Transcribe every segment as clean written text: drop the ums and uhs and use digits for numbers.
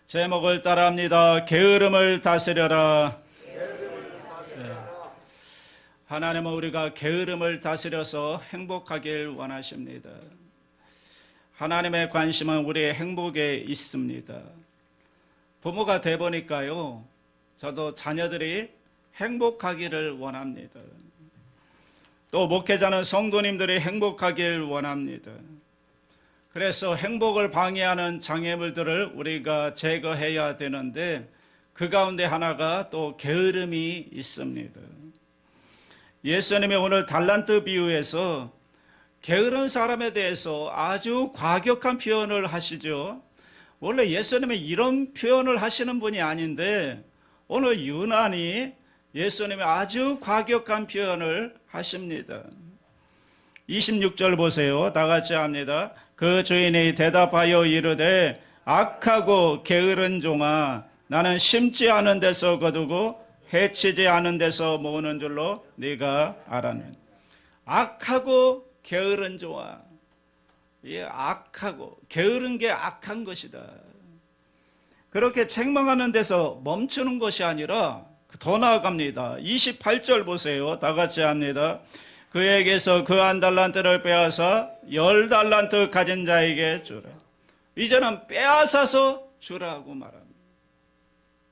제목을 따라합니다. 게으름을 다스려라. 하나님은 우리가 게으름을 다스려서 행복하길 원하십니다. 하나님의 관심은 우리의 행복에 있습니다. 부모가 돼 보니까요, 저도 자녀들이 행복하기를 원합니다. 또 목회자는 성도님들이 행복하길 원합니다. 그래서 행복을 방해하는 장애물들을 우리가 제거해야 되는데 그 가운데 하나가 또 게으름이 있습니다. 예수님이 오늘 달란트 비유에서 게으른 사람에 대해서 아주 과격한 표현을 하시죠. 원래 예수님이 이런 표현을 하시는 분이 아닌데 오늘 유난히 예수님이 아주 과격한 표현을 하십니다. 26절 보세요. 다 같이 합니다. 그 주인이 대답하여 이르되 악하고 게으른 종아, 나는 심지 않은 데서 거두고 해치지 않은 데서 모으는 줄로 네가 알았느냐. 악하고 게으른 종아. 이 악하고 게으른 게 악한 것이다. 그렇게 책망하는 데서 멈추는 것이 아니라 더 나아갑니다. 28절 보세요. 다 같이 합니다. 그에게서 그 한 달란트를 빼앗아 10달란트 가진 자에게 주라. 이제는 빼앗아서 주라고 말합니다.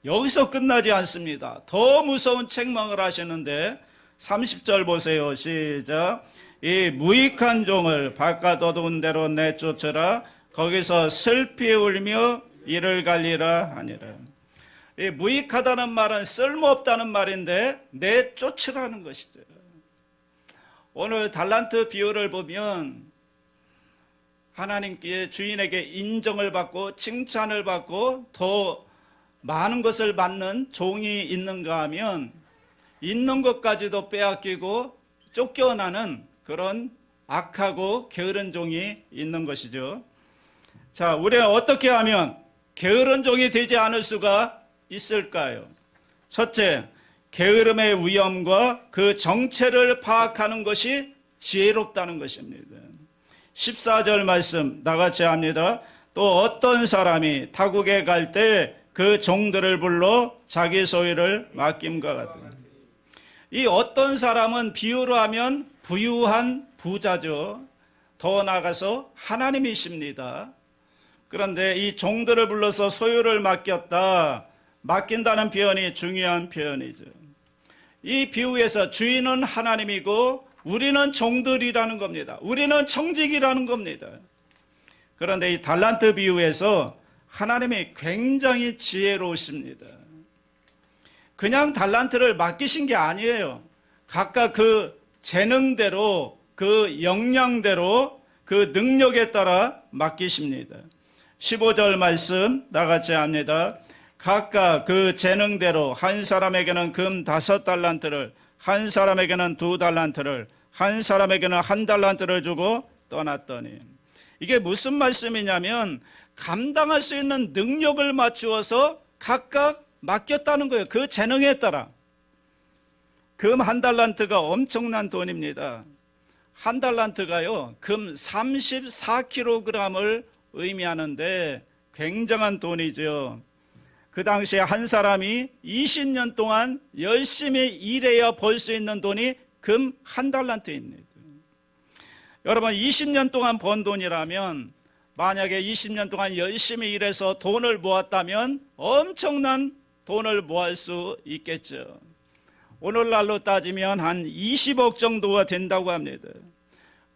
여기서 끝나지 않습니다. 더 무서운 책망을 하시는데 30절 보세요. 시작. 이 무익한 종을 바깥 어두운 데로 내쫓으라. 거기서 슬피 울며 이를 갈리라 하니라. 이 무익하다는 말은 쓸모없다는 말인데 내쫓으라는 것이죠. 오늘 달란트 비유를 보면 하나님께 주인에게 인정을 받고 칭찬을 받고 더 많은 것을 받는 종이 있는가 하면 있는 것까지도 빼앗기고 쫓겨나는 그런 악하고 게으른 종이 있는 것이죠. 자, 우리는 어떻게 하면 게으른 종이 되지 않을 수가 있을까요? 첫째, 게으름의 위험과 그 정체를 파악하는 것이 지혜롭다는 것입니다. 14절 말씀 나같이 합니다. 또 어떤 사람이 타국에 갈 때 그 종들을 불러 자기 소유를 맡김과 같다. 이 어떤 사람은 비유로 하면 부유한 부자죠. 더 나아가서 하나님이십니다. 그런데 이 종들을 불러서 소유를 맡겼다. 맡긴다는 표현이 중요한 표현이죠. 이 비유에서 주인은 하나님이고 우리는 종들이라는 겁니다. 우리는 청직이라는 겁니다. 그런데 이 달란트 비유에서 하나님이 굉장히 지혜로우십니다. 그냥 달란트를 맡기신 게 아니에요. 각각 그 재능대로, 그 역량대로, 그 능력에 따라 맡기십니다. 15절 말씀 나같이 합니다. 각각 그 재능대로 한 사람에게는 금 5달란트를, 한 사람에게는 2달란트를, 한 사람에게는 1달란트를 주고 떠났더니, 이게 무슨 말씀이냐면 감당할 수 있는 능력을 맞추어서 각각 맡겼다는 거예요. 그 재능에 따라. 금 1달란트가 엄청난 돈입니다. 1달란트가요, 금 34kg을 의미하는데 굉장한 돈이죠. 그 당시에 한 사람이 20년 동안 열심히 일해야 벌 수 있는 돈이 금 1달란트입니다. 여러분, 20년 동안 번 돈이라면 만약에 20년 동안 열심히 일해서 돈을 모았다면 엄청난 돈을 모을 수 있겠죠. 오늘날로 따지면 한 20억 정도가 된다고 합니다.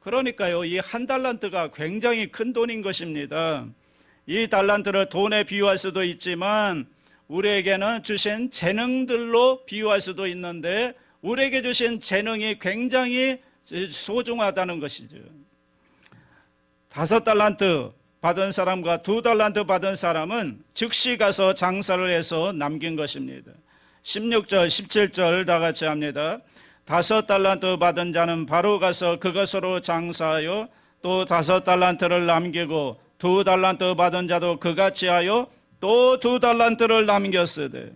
그러니까요, 이 1달란트가 굉장히 큰 돈인 것입니다. 이 달란트를 돈에 비유할 수도 있지만 우리에게는 주신 재능들로 비유할 수도 있는데 우리에게 주신 재능이 굉장히 소중하다는 것이죠. 5달란트 받은 사람과 2달란트 받은 사람은 즉시 가서 장사를 해서 남긴 것입니다. 16절, 17절 다 같이 합니다. 5달란트 받은 자는 바로 가서 그것으로 장사하여 또 5달란트를 남기고 2달란트 받은 자도 그같이 하여 또 2달란트를 남겼으되.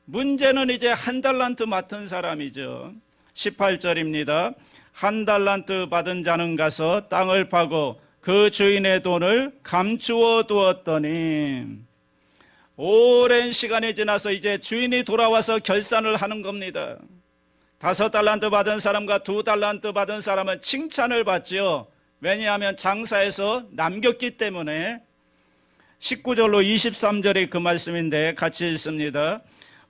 문제는 이제 1달란트 맡은 사람이죠. 18절입니다. 1달란트 받은 자는 가서 땅을 파고 그 주인의 돈을 감추어 두었더니, 오랜 시간이 지나서 이제 주인이 돌아와서 결산을 하는 겁니다. 5달란트 받은 사람과 2달란트 받은 사람은 칭찬을 받지요. 왜냐하면 장사해서 남겼기 때문에. 19절로 23절이 그 말씀인데 같이 읽습니다.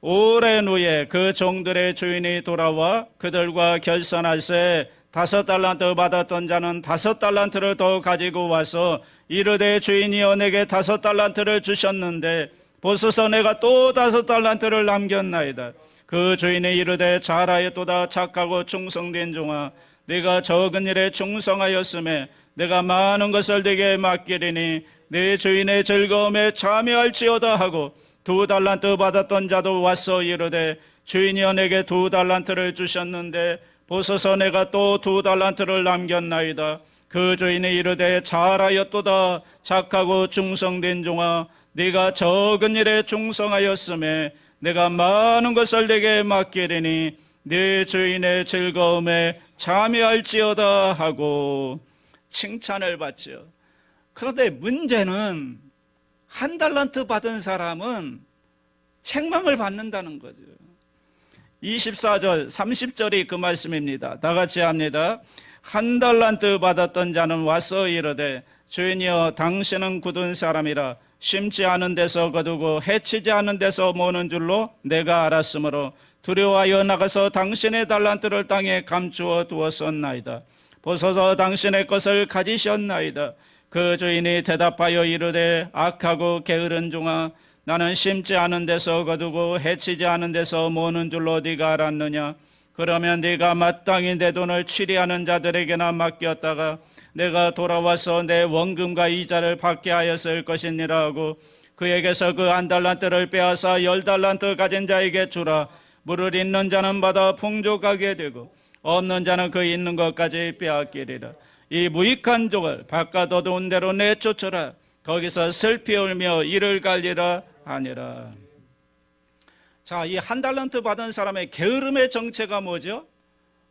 오랜 후에 그 종들의 주인이 돌아와 그들과 결산할새 5달란트 받았던 자는 5달란트를 더 가지고 와서 이르되 주인이여 내게 5달란트를 주셨는데 보소서 내가 또 5달란트를 남겼나이다. 그 주인이 이르되 잘하였도다 착하고 충성된 종아 네가 적은 일에 충성하였음에 내가 많은 것을 네게 맡기리니 네 주인의 즐거움에 참여할지어다 하고 2달란트 받았던 자도 와서 이르되 주인이여 내게 2달란트를 주셨는데 보소서 내가 또 2달란트를 남겼나이다. 그 주인이 이르되 잘하였도다 착하고 충성된 종아 네가 적은 일에 충성하였음에 내가 많은 것을 네게 맡기리니 네 주인의 즐거움에 참여할지어다 하고 칭찬을 받죠. 그런데 문제는 1달란트 받은 사람은 책망을 받는다는 거죠. 24절 30절이 그 말씀입니다. 다 같이 합니다. 1달란트 받았던 자는 와서 이르되 주인이여 당신은 굳은 사람이라 심지 않은 데서 거두고 해치지 않은 데서 모는 줄로 내가 알았으므로 두려워하여 나가서 당신의 달란트를 땅에 감추어 두었었나이다. 보소서 당신의 것을 가지셨나이다. 그 주인이 대답하여 이르되 악하고 게으른 종아 나는 심지 않은 데서 거두고 해치지 않은 데서 모는 줄로 네가 알았느냐. 그러면 네가 마땅히 내 돈을 취리하는 자들에게나 맡겼다가 내가 돌아와서 내 원금과 이자를 받게 하였을 것이니라 하고 그에게서 그 1달란트를 빼앗아 10달란트 가진 자에게 주라. 물을 있는 자는 받아 풍족하게 되고 없는 자는 그 있는 것까지 빼앗기리라. 이 무익한 종을 바깥 어두운 데로 내쫓으라. 거기서 슬피 울며 이를 갈리라 하니라. 자, 이 1달란트 받은 사람의 게으름의 정체가 뭐죠?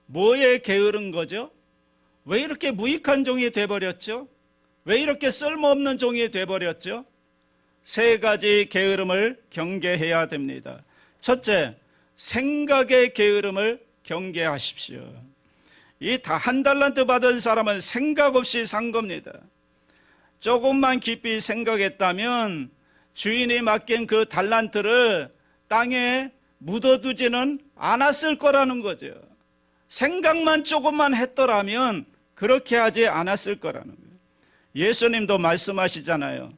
뭐에 게으른 거죠? 왜 이렇게 무익한 종이 돼버렸죠? 왜 이렇게 쓸모없는 종이 돼버렸죠? 3가지 게으름을 경계해야 됩니다. 첫째, 생각의 게으름을 경계하십시오. 이 다 1달란트 받은 사람은 생각 없이 산 겁니다. 조금만 깊이 생각했다면 주인이 맡긴 그 달란트를 땅에 묻어두지는 않았을 거라는 거죠. 생각만 조금만 했더라면 그렇게 하지 않았을 거라는 거예요. 예수님도 말씀하시잖아요.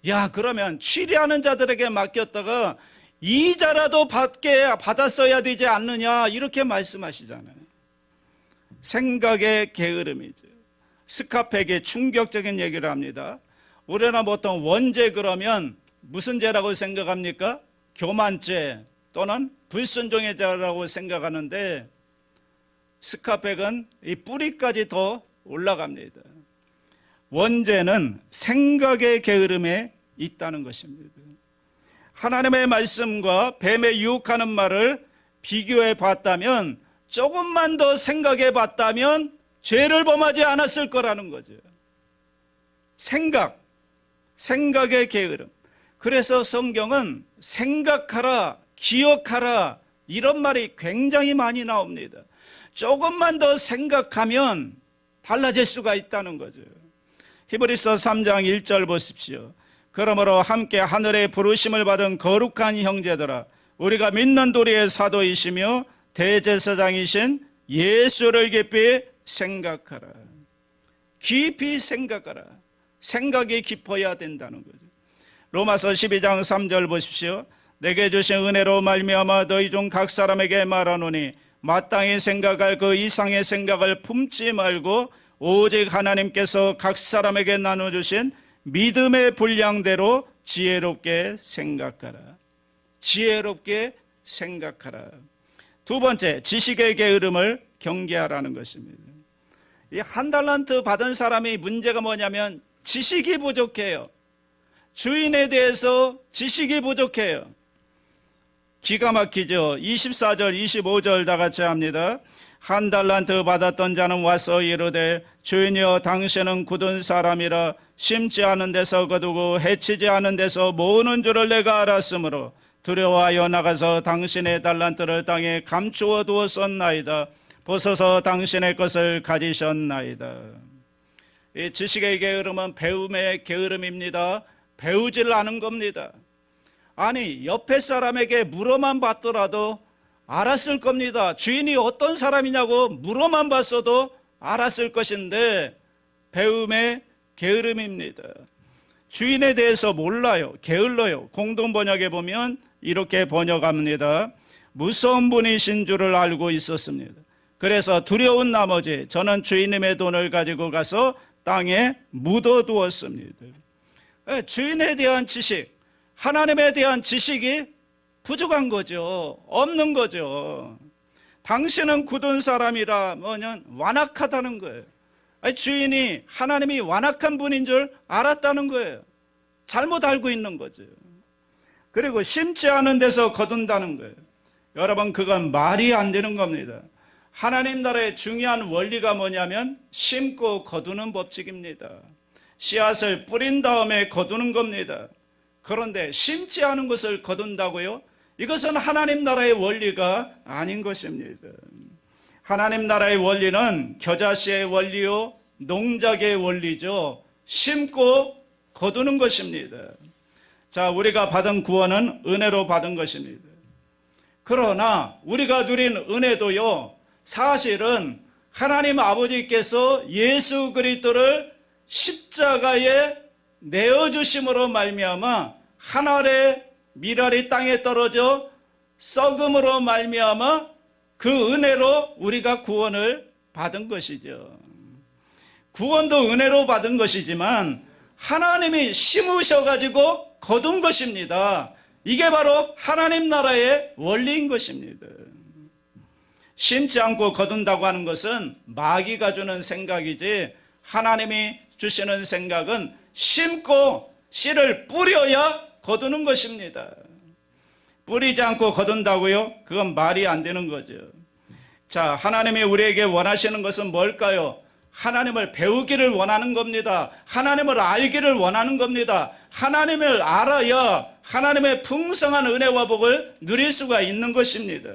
야, 그러면 취리하는 자들에게 맡겼다가 이자라도 받았어야 되지 않느냐, 이렇게 말씀하시잖아요. 생각의 게으름이죠. 스카펙이 충격적인 얘기를 합니다. 우리나라 보통 원죄 그러면 무슨 죄라고 생각합니까? 교만죄 또는 불순종의 죄라고 생각하는데 스카펙은 이 뿌리까지 더 올라갑니다. 원죄는 생각의 게으름에 있다는 것입니다. 하나님의 말씀과 뱀의 유혹하는 말을 비교해 봤다면 조금만 더 생각해 봤다면 죄를 범하지 않았을 거라는 거죠. 생각의 게으름. 그래서 성경은 생각하라, 기억하라 이런 말이 굉장히 많이 나옵니다. 조금만 더 생각하면 달라질 수가 있다는 거죠. 히브리서 3장 1절 보십시오. 그러므로 함께 하늘의 부르심을 받은 거룩한 형제들아 우리가 믿는 도리의 사도이시며 대제사장이신 예수를 깊이 생각하라. 깊이 생각하라. 생각이 깊어야 된다는 거죠. 로마서 12장 3절 보십시오. 내게 주신 은혜로 말미암아 너희 중 각 사람에게 말하노니 마땅히 생각할 그 이상의 생각을 품지 말고 오직 하나님께서 각 사람에게 나눠주신 믿음의 분량대로 지혜롭게 생각하라. 지혜롭게 생각하라. 2번째, 지식의 게으름을 경계하라는 것입니다. 이 1달란트 받은 사람의 문제가 뭐냐면 지식이 부족해요. 주인에 대해서 지식이 부족해요. 기가 막히죠. 24절 25절 다 같이 합니다. 1달란트 받았던 자는 와서 이르되 주인이여 당신은 굳은 사람이라 심지 않은 데서 거두고 해치지 않은 데서 모으는 줄을 내가 알았으므로 두려워하여 나가서 당신의 달란트를 땅에 감추어 두었었나이다. 벗어서 당신의 것을 가지셨나이다. 이 지식의 게으름은 배움의 게으름입니다. 배우질 않은 겁니다. 아니, 옆에 사람에게 물어만 봤더라도 알았을 겁니다. 주인이 어떤 사람이냐고 물어만 봤어도 알았을 것인데 배움의 게으름입니다. 주인에 대해서 몰라요. 게을러요. 공동 번역에 보면 이렇게 번역합니다. 무서운 분이신 줄을 알고 있었습니다. 그래서 두려운 나머지 저는 주인님의 돈을 가지고 가서 땅에 묻어두었습니다. 주인에 대한 지식, 하나님에 대한 지식이 부족한 거죠. 없는 거죠. 당신은 굳은 사람이라 뭐냐 완악하다는 거예요. 주인이 하나님이 완악한 분인 줄 알았다는 거예요. 잘못 알고 있는 거죠. 그리고 심지 않은 데서 거둔다는 거예요. 여러분, 그건 말이 안 되는 겁니다. 하나님 나라의 중요한 원리가 뭐냐면 심고 거두는 법칙입니다. 씨앗을 뿌린 다음에 거두는 겁니다. 그런데 심지 않은 것을 거둔다고요? 이것은 하나님 나라의 원리가 아닌 것입니다. 하나님 나라의 원리는 겨자씨의 원리요, 농작의 원리죠. 심고 거두는 것입니다. 자, 우리가 받은 구원은 은혜로 받은 것입니다. 그러나 우리가 누린 은혜도요, 사실은 하나님 아버지께서 예수 그리스도를 십자가에 내어주심으로 말미암아 한 알의 밀알이 땅에 떨어져 썩음으로 말미암아 그 은혜로 우리가 구원을 받은 것이죠. 구원도 은혜로 받은 것이지만 하나님이 심으셔가지고 거둔 것입니다. 이게 바로 하나님 나라의 원리인 것입니다. 심지 않고 거둔다고 하는 것은 마귀가 주는 생각이지 하나님이 주시는 생각은 심고 씨를 뿌려야 거두는 것입니다. 뿌리지 않고 거둔다고요? 그건 말이 안 되는 거죠. 자, 하나님이 우리에게 원하시는 것은 뭘까요? 하나님을 배우기를 원하는 겁니다. 하나님을 알기를 원하는 겁니다. 하나님을 알아야 하나님의 풍성한 은혜와 복을 누릴 수가 있는 것입니다.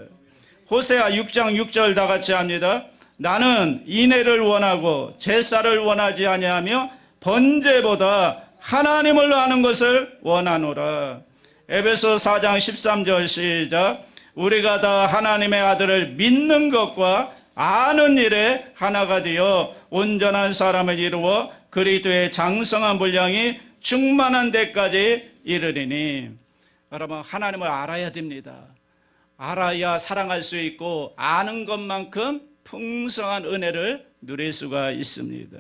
호세아 6장 6절 다 같이 합니다. 나는 인애를 원하고 제사를 원하지 아니하며 번제보다 하나님을 아는 것을 원하노라. 에베소 4장 13절 시작. 우리가 다 하나님의 아들을 믿는 것과 아는 일에 하나가 되어 온전한 사람을 이루어 그리스도의 장성한 분량이 충만한 데까지 이르리니. 여러분, 하나님을 알아야 됩니다. 알아야 사랑할 수 있고 아는 것만큼 풍성한 은혜를 누릴 수가 있습니다.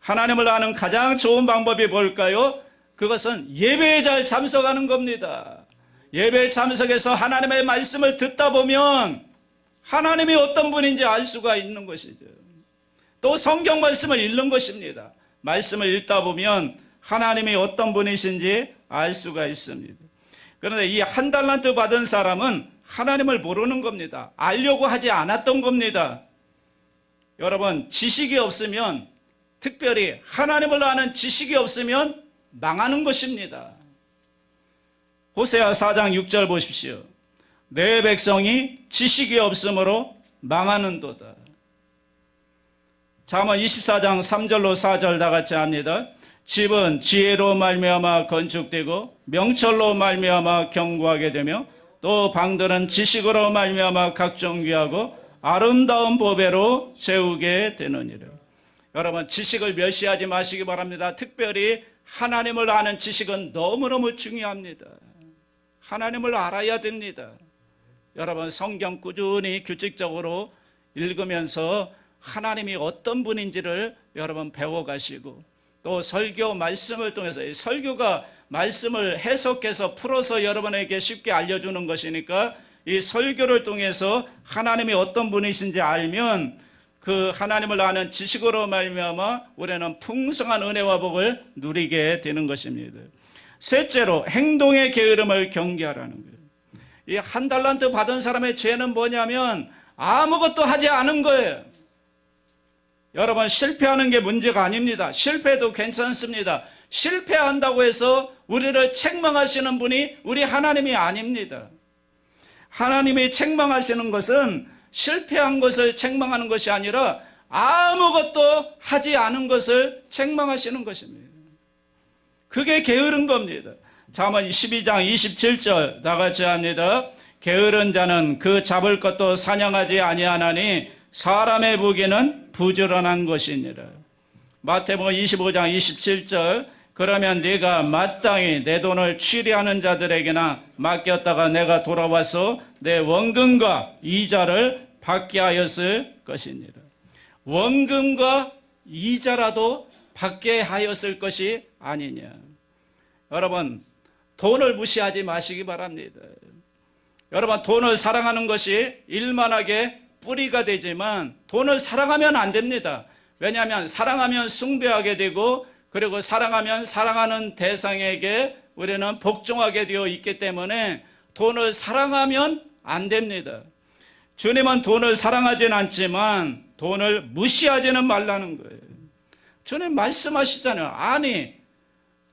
하나님을 아는 가장 좋은 방법이 뭘까요? 그것은 예배에 잘 참석하는 겁니다. 예배에 참석해서 하나님의 말씀을 듣다 보면 하나님이 어떤 분인지 알 수가 있는 것이죠. 또 성경 말씀을 읽는 것입니다. 말씀을 읽다 보면 하나님이 어떤 분이신지 알 수가 있습니다. 그런데 이 한 달란트 받은 사람은 하나님을 모르는 겁니다. 알려고 하지 않았던 겁니다. 여러분, 지식이 없으면, 특별히 하나님을 아는 지식이 없으면 망하는 것입니다. 호세아 4장 6절 보십시오. 내 백성이 지식이 없으므로 망하는도다. 잠언 24장 3절로 4절 다 같이 합니다. 집은 지혜로 말미암아 건축되고 명철로 말미암아 견고하게 되며 또 방들은 지식으로 말미암아 각종귀하고 아름다운 보배로 채우게 되느니라. 여러분, 지식을 멸시하지 마시기 바랍니다. 특별히 하나님을 아는 지식은 너무너무 중요합니다. 하나님을 알아야 됩니다. 여러분, 성경 꾸준히 규칙적으로 읽으면서 하나님이 어떤 분인지를 여러분 배워가시고, 또 설교 말씀을 통해서, 설교가 말씀을 해석해서 풀어서 여러분에게 쉽게 알려주는 것이니까 이 설교를 통해서 하나님이 어떤 분이신지 알면 그 하나님을 아는 지식으로 말미암아 우리는 풍성한 은혜와 복을 누리게 되는 것입니다. 셋째로 행동의 게으름을 경계하라는 거예요. 이 한 달란트 받은 사람의 죄는 뭐냐면 아무것도 하지 않은 거예요. 여러분, 실패하는 게 문제가 아닙니다. 실패도 괜찮습니다. 실패한다고 해서 우리를 책망하시는 분이 우리 하나님이 아닙니다. 하나님이 책망하시는 것은 실패한 것을 책망하는 것이 아니라 아무것도 하지 않은 것을 책망하시는 것입니다. 그게 게으른 겁니다. 잠언 12장 27절 다 같이 합니다. 게으른 자는 그 잡을 것도 사냥하지 아니하나니 사람의 무기는 부지런한 것이니라. 마태복음 25장 27절 그러면 네가 마땅히 내 돈을 취리하는 자들에게나 맡겼다가 내가 돌아와서 내 원금과 이자를 받게 하였을 것이니라. 원금과 이자라도 받게 하였을 것이 아니냐. 여러분, 돈을 무시하지 마시기 바랍니다. 여러분, 돈을 사랑하는 것이 일만하게 뿌리가 되지만 돈을 사랑하면 안 됩니다. 왜냐하면 사랑하면 숭배하게 되고 그리고 사랑하면 사랑하는 대상에게 우리는 복종하게 되어 있기 때문에 돈을 사랑하면 안 됩니다. 주님은 돈을 사랑하지는 않지만 돈을 무시하지는 말라는 거예요. 주님 말씀하시잖아요. 아니,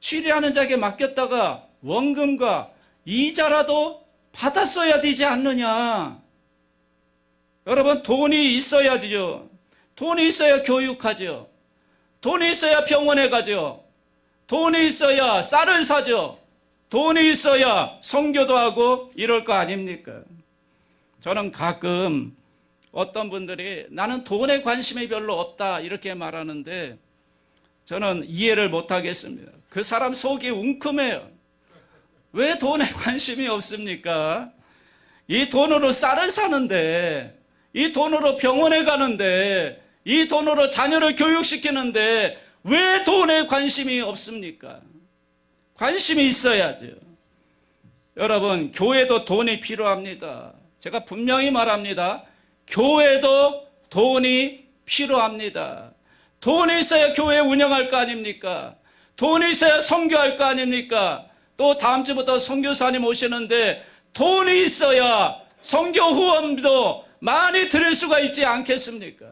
취리하는 자에게 맡겼다가 원금과 이자라도 받았어야 되지 않느냐. 여러분, 돈이 있어야 되죠. 돈이 있어야 교육하죠. 돈이 있어야 병원에 가죠. 돈이 있어야 쌀을 사죠. 돈이 있어야 선교도 하고 이럴 거 아닙니까? 저는 가끔 어떤 분들이 나는 돈에 관심이 별로 없다 이렇게 말하는데 저는 이해를 못하겠습니다. 그 사람 속이 웅큼해요. 왜 돈에 관심이 없습니까? 이 돈으로 쌀을 사는데, 이 돈으로 병원에 가는데, 이 돈으로 자녀를 교육시키는데 왜 돈에 관심이 없습니까? 관심이 있어야죠. 여러분, 교회도 돈이 필요합니다. 제가 분명히 말합니다. 교회도 돈이 필요합니다. 돈이 있어야 교회 운영할 거 아닙니까? 돈이 있어야 선교할 거 아닙니까? 또 다음 주부터 선교사님 오시는데 돈이 있어야 선교 후원도 많이 드릴 수가 있지 않겠습니까?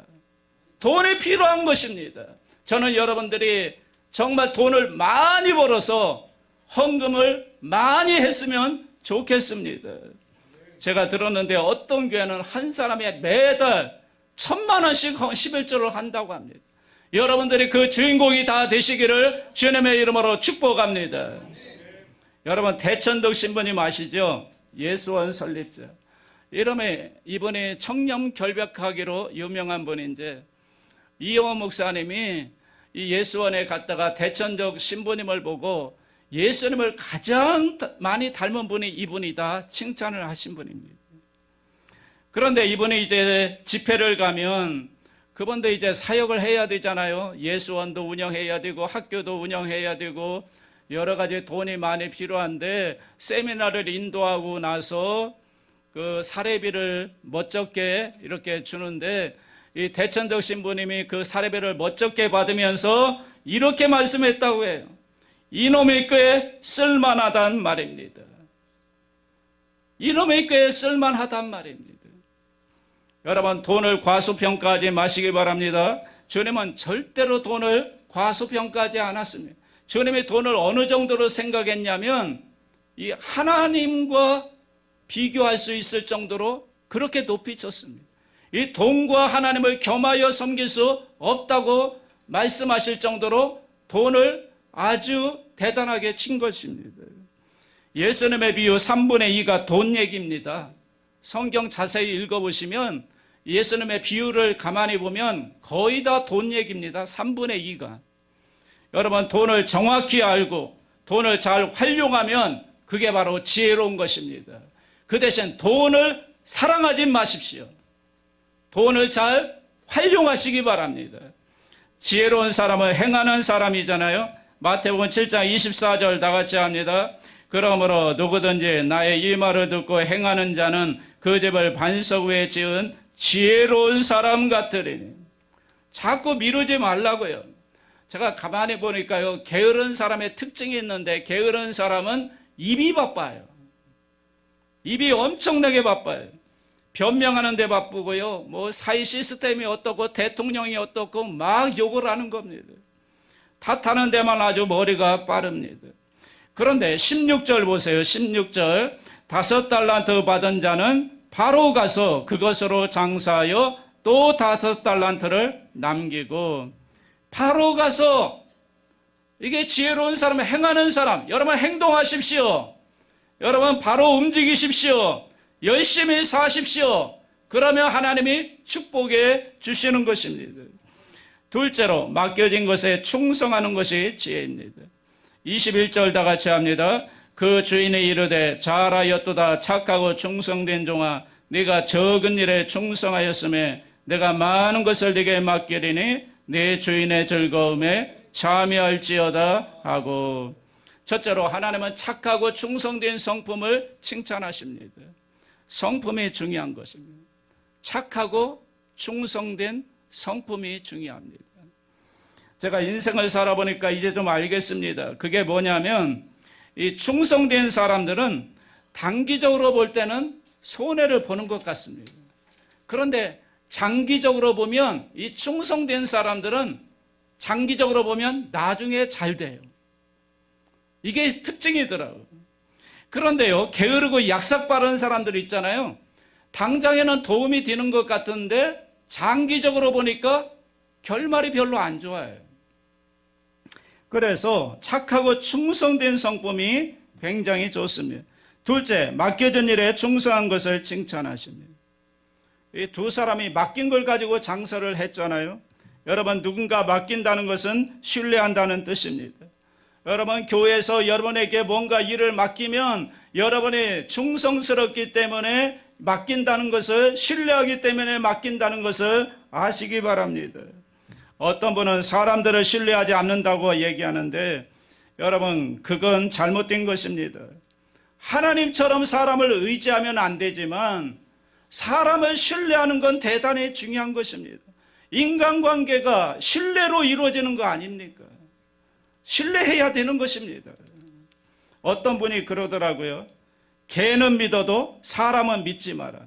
돈이 필요한 것입니다. 저는 여러분들이 정말 돈을 많이 벌어서 헌금을 많이 했으면 좋겠습니다. 제가 들었는데 어떤 교회는 한 사람이 매달 1,000만 원씩 11조를 한다고 합니다. 여러분들이 그 주인공이 다 되시기를 주님의 이름으로 축복합니다. 여러분, 대천덕 신부님 아시죠? 예수원 설립자. 이번에 청렴 결백하기로 유명한 분인데 이영호 목사님이 이 예수원에 갔다가 대천덕 신부님을 보고 예수님을 가장 많이 닮은 분이 이분이다 칭찬을 하신 분입니다. 그런데 이분이 이제 집회를 가면 그분도 이제 사역을 해야 되잖아요. 예수원도 운영해야 되고 학교도 운영해야 되고 여러 가지 돈이 많이 필요한데 세미나를 인도하고 나서 그 사례비를 멋쩍게 이렇게 주는데 이 대천덕 신부님이 그 사례비를 멋쩍게 받으면서 이렇게 말씀했다고 해요. 이놈의 꾀에 쓸만하단 말입니다. 이놈의 꾀에 쓸만하단 말입니다. 여러분, 돈을 과소평가하지 마시기 바랍니다. 주님은 절대로 돈을 과소평가하지 않았습니다. 주님이 돈을 어느 정도로 생각했냐면 이 하나님과 비교할 수 있을 정도로 그렇게 높이 쳤습니다. 이 돈과 하나님을 겸하여 섬길 수 없다고 말씀하실 정도로 돈을 아주 대단하게 친 것입니다. 예수님의 비유 3분의 2가 돈 얘기입니다. 성경 자세히 읽어보시면 예수님의 비유를 가만히 보면 거의 다 돈 얘기입니다. 3분의 2가. 여러분, 돈을 정확히 알고 돈을 잘 활용하면 그게 바로 지혜로운 것입니다. 그 대신 돈을 사랑하지 마십시오. 돈을 잘 활용하시기 바랍니다. 지혜로운 사람은 행하는 사람이잖아요. 마태복음 7장 24절 다 같이 합니다. 그러므로 누구든지 나의 이 말을 듣고 행하는 자는 그 집을 반석 위에 지은 지혜로운 사람 같으리니. 자꾸 미루지 말라고요. 제가 가만히 보니까요, 게으른 사람의 특징이 있는데 게으른 사람은 입이 바빠요. 입이 엄청나게 바빠요. 변명하는 데 바쁘고요. 뭐 사회 시스템이 어떻고 대통령이 어떻고 막 욕을 하는 겁니다. 탓하는 데만 아주 머리가 빠릅니다. 그런데 16절 보세요. 16절 5달란트 받은 자는 바로 가서 그것으로 장사하여 또 5달란트를 남기고, 바로 가서, 이게 지혜로운 사람, 행하는 사람, 여러분 행동하십시오. 여러분 바로 움직이십시오. 열심히 사십시오. 그러면 하나님이 축복해 주시는 것입니다. 둘째로 맡겨진 것에 충성하는 것이 지혜입니다. 21절 다 같이 합니다. 그 주인이 이르되 잘하였도다 착하고 충성된 종아, 네가 적은 일에 충성하였음에 내가 많은 것을 네게 맡기리니 네 주인의 즐거움에 참여할지어다 하고. 첫째로 하나님은 착하고 충성된 성품을 칭찬하십니다. 성품이 중요한 것입니다. 착하고 충성된 성품이 중요합니다. 제가 인생을 살아보니까 이제 좀 알겠습니다. 그게 뭐냐면, 이 충성된 사람들은 단기적으로 볼 때는 손해를 보는 것 같습니다. 그런데 장기적으로 보면 이 충성된 사람들은 장기적으로 보면 나중에 잘 돼요. 이게 특징이더라고요. 그런데요, 게으르고 약삭 빠른 사람들 있잖아요. 당장에는 도움이 되는 것 같은데 장기적으로 보니까 결말이 별로 안 좋아요. 그래서 착하고 충성된 성품이 굉장히 좋습니다. 둘째, 맡겨진 일에 충성한 것을 칭찬하십니다. 이 두 사람이 맡긴 걸 가지고 장사를 했잖아요. 여러분, 누군가 맡긴다는 것은 신뢰한다는 뜻입니다. 여러분, 교회에서 여러분에게 뭔가 일을 맡기면 여러분이 충성스럽기 때문에 맡긴다는 것을, 신뢰하기 때문에 맡긴다는 것을 아시기 바랍니다. 어떤 분은 사람들을 신뢰하지 않는다고 얘기하는데, 여러분, 그건 잘못된 것입니다. 하나님처럼 사람을 의지하면 안 되지만 사람을 신뢰하는 건 대단히 중요한 것입니다. 인간관계가 신뢰로 이루어지는 거 아닙니까? 신뢰해야 되는 것입니다. 어떤 분이 그러더라고요. 개는 믿어도 사람은 믿지 마라.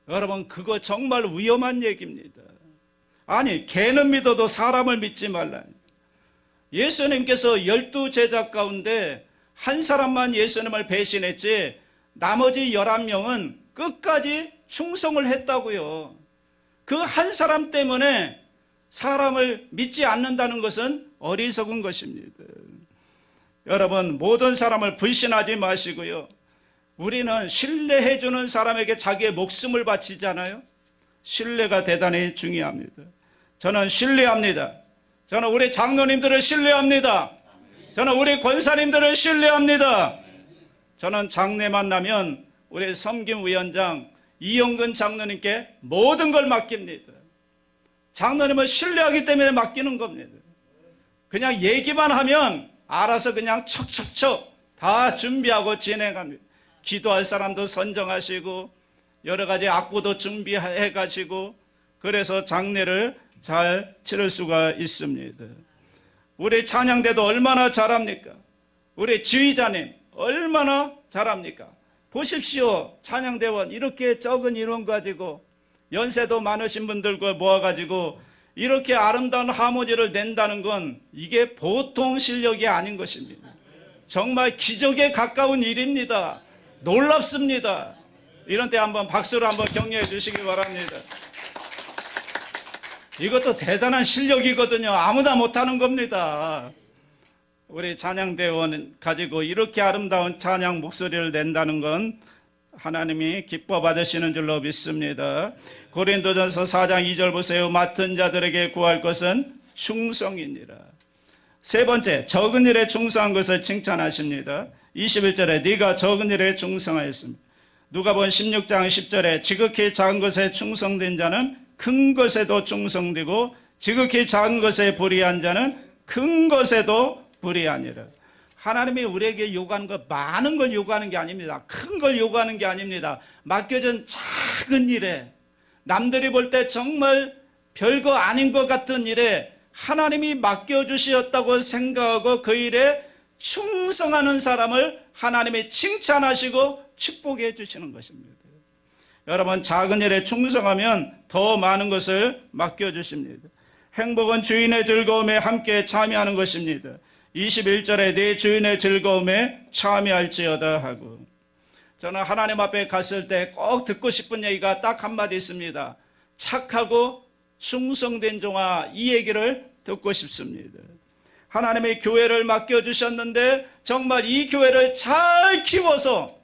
여러분, 그거 정말 위험한 얘기입니다. 아니, 개는 믿어도 사람을 믿지 말라. 예수님께서 12제자 가운데 한 사람만 예수님을 배신했지 나머지 11명은 끝까지 충성을 했다고요. 그 한 사람 때문에 사람을 믿지 않는다는 것은 어리석은 것입니다. 여러분, 모든 사람을 불신하지 마시고요. 우리는 신뢰해주는 사람에게 자기의 목숨을 바치잖아요. 신뢰가 대단히 중요합니다. 저는 신뢰합니다. 저는 우리 장로님들을 신뢰합니다. 저는 우리 권사님들을 신뢰합니다. 저는 장례 만나면 우리 섬김위원장 이영근 장로님께 모든 걸 맡깁니다. 장로님을 신뢰하기 때문에 맡기는 겁니다. 그냥 얘기만 하면 알아서 그냥 척척척 다 준비하고 진행합니다. 기도할 사람도 선정하시고 여러 가지 악보도 준비해 가지고, 그래서 장례를 잘 치를 수가 있습니다. 우리 찬양대도 얼마나 잘합니까? 우리 지휘자님 얼마나 잘합니까? 보십시오. 찬양대원 이렇게 적은 인원 가지고 연세도 많으신 분들과 모아가지고 이렇게 아름다운 하모니를 낸다는 건 이게 보통 실력이 아닌 것입니다. 정말 기적에 가까운 일입니다. 놀랍습니다. 이런 때 한번 박수로 한번 격려해 주시기 바랍니다. 이것도 대단한 실력이거든요. 아무나 못하는 겁니다. 우리 찬양대원 가지고 이렇게 아름다운 찬양 목소리를 낸다는 건 하나님이 기뻐 받으시는 줄로 믿습니다. 고린도전서 4장 2절 보세요. 맡은 자들에게 구할 것은 충성이니라. 세 번째, 적은 일에 충성한 것을 칭찬하십니다. 21절에 네가 적은 일에 충성하였습니다. 누가복음 16장 10절에 지극히 작은 것에 충성된 자는 큰 것에도 충성되고 지극히 작은 것에 불의한 자는 큰 것에도 불의하니라. 하나님이 우리에게 요구하는 것, 많은 걸 요구하는 게 아닙니다. 큰 걸 요구하는 게 아닙니다. 맡겨진 작은 일에, 남들이 볼 때 정말 별거 아닌 것 같은 일에 하나님이 맡겨주셨다고 생각하고 그 일에 충성하는 사람을 하나님이 칭찬하시고 축복해 주시는 것입니다. 여러분 작은 일에 충성하면 더 많은 것을 맡겨주십니다. 행복은 주인의 즐거움에 함께 참여하는 것입니다. 21절에 내 주인의 즐거움에 참여할지어다 하고, 저는 하나님 앞에 갔을 때 꼭 듣고 싶은 얘기가 딱 한마디 있습니다. 착하고 충성된 종아, 이 얘기를 듣고 싶습니다. 하나님의 교회를 맡겨주셨는데 정말 이 교회를 잘 키워서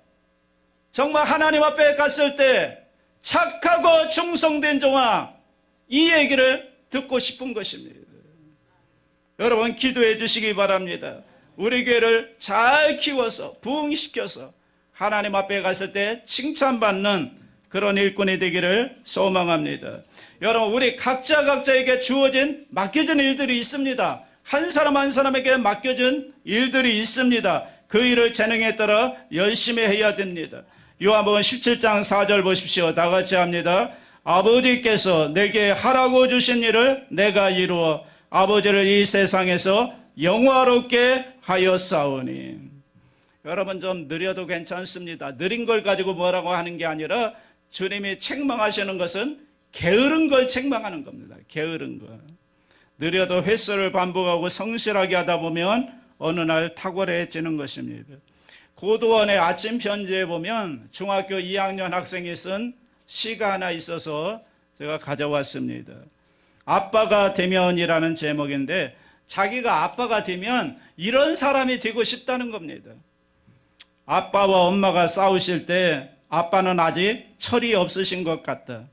정말 하나님 앞에 갔을 때 착하고 충성된 종아, 이 얘기를 듣고 싶은 것입니다. 여러분 기도해 주시기 바랍니다. 우리 교회를 잘 키워서 부흥시켜서 하나님 앞에 갔을 때 칭찬받는 그런 일꾼이 되기를 소망합니다. 여러분 우리 각자에게 주어진 맡겨진 일들이 있습니다. 한 사람 한 사람에게 맡겨진 일들이 있습니다. 그 일을 재능에 따라 열심히 해야 됩니다. 요한복음 17장 4절 보십시오. 다 같이 합니다. 아버지께서 내게 하라고 주신 일을 내가 이루어 아버지를 이 세상에서 영화롭게 하였사오니. 여러분 좀 느려도 괜찮습니다. 느린 걸 가지고 뭐라고 하는 게 아니라 주님이 책망하시는 것은 게으른 걸 책망하는 겁니다. 게으른 거. 느려도 횟수를 반복하고 성실하게 하다 보면 어느 날 탁월해지는 것입니다. 고도원의 아침 편지에 보면 중학교 2학년 학생이 쓴 시가 하나 있어서 제가 가져왔습니다. 아빠가 되면이라는 제목인데, 자기가 아빠가 되면 이런 사람이 되고 싶다는 겁니다. 아빠와 엄마가 싸우실 때 아빠는 아직 철이 없으신 것 같다.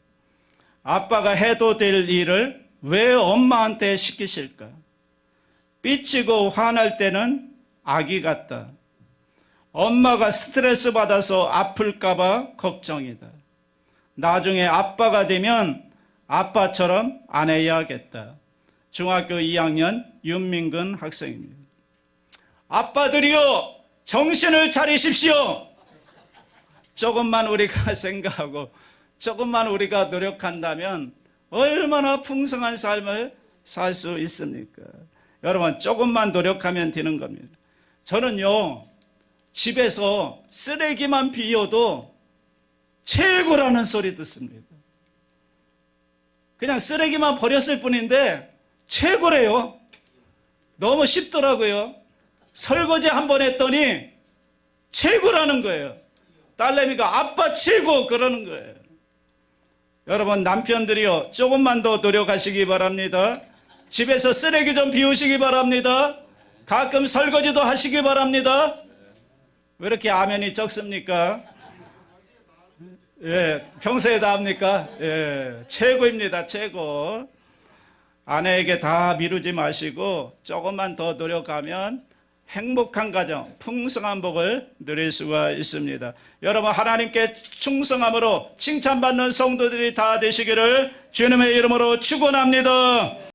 아빠가 해도 될 일을 왜 엄마한테 시키실까? 삐치고 화날 때는 아기 같다. 엄마가 스트레스 받아서 아플까봐 걱정이다. 나중에 아빠가 되면 아빠처럼 안 해야겠다. 중학교 2학년 윤민근 학생입니다. 아빠들이여, 정신을 차리십시오. 조금만 우리가 생각하고 조금만 우리가 노력한다면 얼마나 풍성한 삶을 살 수 있습니까? 여러분 조금만 노력하면 되는 겁니다. 저는요, 집에서 쓰레기만 비워도 최고라는 소리 듣습니다. 그냥 쓰레기만 버렸을 뿐인데 최고래요. 너무 쉽더라고요. 설거지 한 번 했더니 최고라는 거예요. 딸내미가 아빠 최고 그러는 거예요. 여러분 남편들이요, 조금만 더 노력하시기 바랍니다. 집에서 쓰레기 좀 비우시기 바랍니다. 가끔 설거지도 하시기 바랍니다. 왜 이렇게 아멘이 적습니까? 예, 평소에 다 합니까? 예, 최고입니다. 최고. 아내에게 다 미루지 마시고 조금만 더 노력하면 행복한 가정, 풍성한 복을 누릴 수가 있습니다. 여러분 하나님께 충성함으로 칭찬받는 성도들이 다 되시기를 주님의 이름으로 축원합니다.